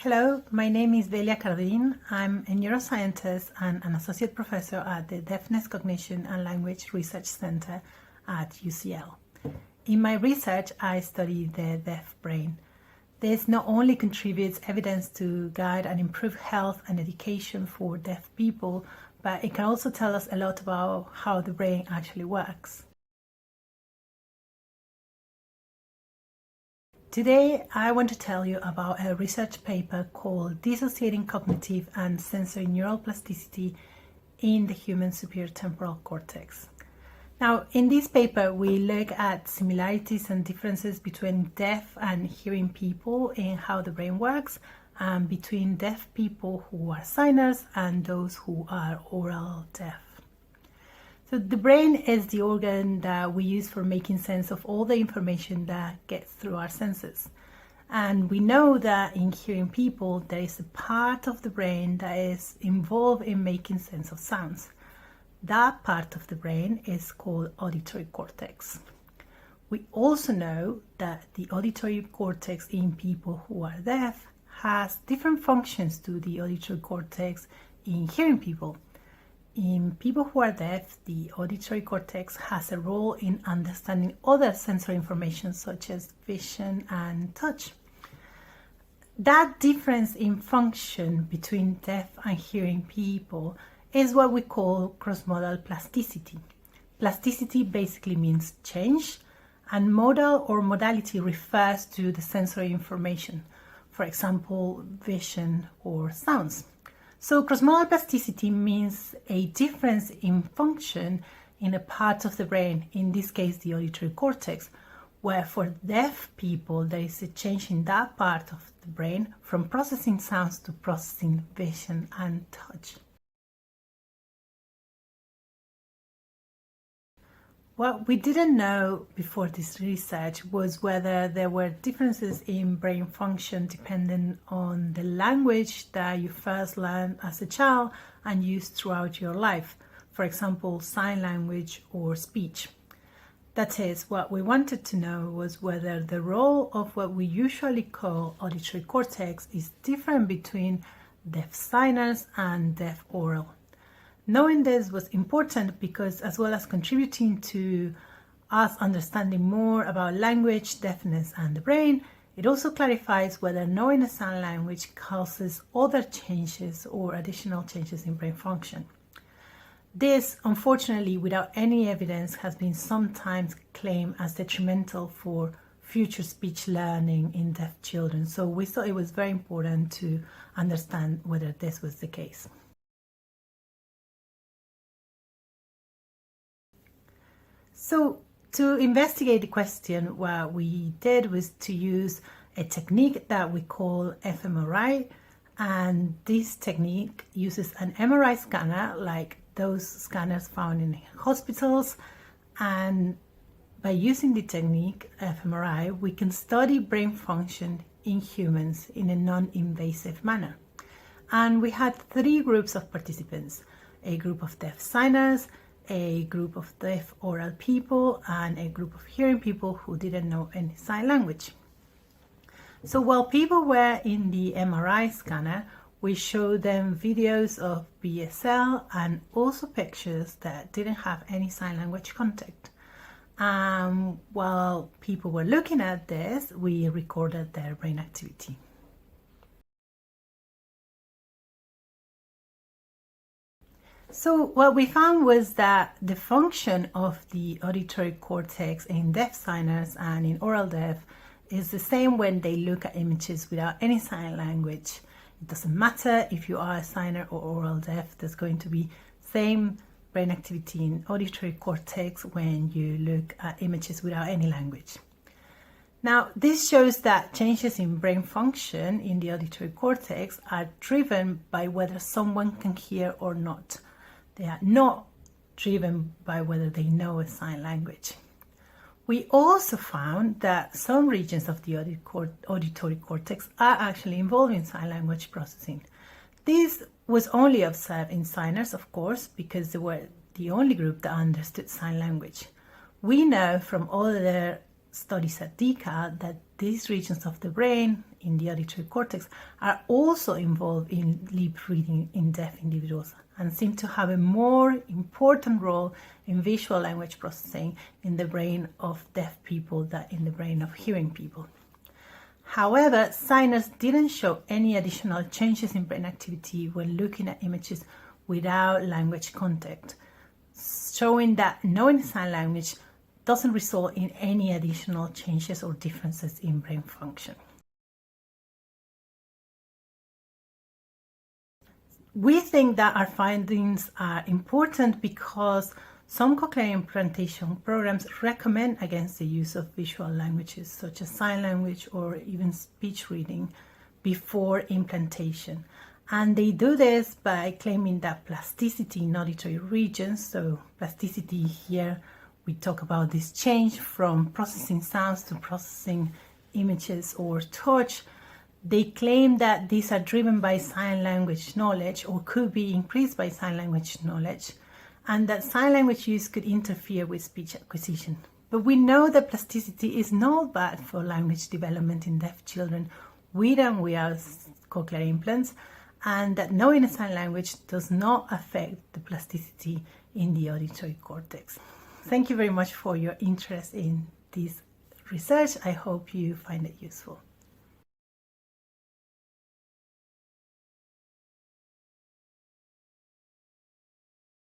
Hello, my name is Velia Cardin. I'm a neuroscientist and an associate professor at the Deafness, Cognition and Language Research Center at UCL. In my research, I study the deaf brain. This not only contributes evidence to guide and improve health and education for deaf people, but it can also tell us a lot about how the brain actually works. Today, I want to tell you about a research paper called Dissociating Cognitive and Sensory Neural Plasticity in the Human Superior Temporal Cortex. Now, in this paper, we look at similarities and differences between deaf and hearing people in how the brain works, and between deaf people who are signers and those who are oral deaf. So the brain is the organ that we use for making sense of all the information that gets through our senses. And we know that in hearing people, there is a part of the brain that is involved in making sense of sounds. That part of the brain is called auditory cortex. We also know that the auditory cortex in people who are deaf has different functions to the auditory cortex in hearing people. In people who are deaf, the auditory cortex has a role in understanding other sensory information such as vision and touch. That difference in function between deaf and hearing people is what we call cross-modal plasticity. Plasticity basically means change, and modal or modality refers to the sensory information, for example, vision or sounds. So cross-modal plasticity means a difference in function in a part of the brain, in this case the auditory cortex, where for deaf people there is a change in that part of the brain from processing sounds to processing vision and touch. What we didn't know before this research was whether there were differences in brain function depending on the language that you first learned as a child and used throughout your life, for example, sign language or speech. That is, what we wanted to know was whether the role of what we usually call auditory cortex is different between deaf signers and deaf oral. Knowing this was important because, as well as contributing to us understanding more about language, deafness, and the brain, it also clarifies whether knowing a sign language causes other changes or additional changes in brain function. This, unfortunately, without any evidence, has been sometimes claimed as detrimental for future speech learning in deaf children. So we thought it was very important to understand whether this was the case. So to investigate the question, what we did was to use a technique that we call fMRI, and this technique uses an MRI scanner like those scanners found in hospitals, and by using the technique fMRI we can study brain function in humans in a non-invasive manner. And we had three groups of participants: a group of deaf signers, a group of deaf oral people, and a group of hearing people who didn't know any sign language. So while people were in the MRI scanner, we showed them videos of BSL and also pictures that didn't have any sign language content. While people were looking at this, we recorded their brain activity. So what we found was that the function of the auditory cortex in deaf signers and in oral deaf is the same when they look at images without any sign language. It doesn't matter if you are a signer or oral deaf, there's going to be same brain activity in auditory cortex when you look at images without any language. Now, this shows that changes in brain function in the auditory cortex are driven by whether someone can hear or not. They are not driven by whether they know a sign language. We also found that some regions of the auditory cortex are actually involved in sign language processing. This was only observed in signers, of course, because they were the only group that understood sign language. We know from other studies at DICA that these regions of the brain in the auditory cortex are also involved in lip reading in deaf individuals and seem to have a more important role in visual language processing in the brain of deaf people than in the brain of hearing people. However, signers didn't show any additional changes in brain activity when looking at images without language contact, showing that knowing sign language doesn't result in any additional changes or differences in brain function. We think that our findings are important because some cochlear implantation programs recommend against the use of visual languages such as sign language or even speech reading before implantation. And they do this by claiming that plasticity in auditory regions, so plasticity here, we talk about this change from processing sounds to processing images or touch. They claim that these are driven by sign language knowledge or could be increased by sign language knowledge, and that sign language use could interfere with speech acquisition. But we know that plasticity is not bad for language development in deaf children with and without cochlear implants, and that knowing a sign language does not affect the plasticity in the auditory cortex. Thank you very much for your interest in this research. I hope you find it useful.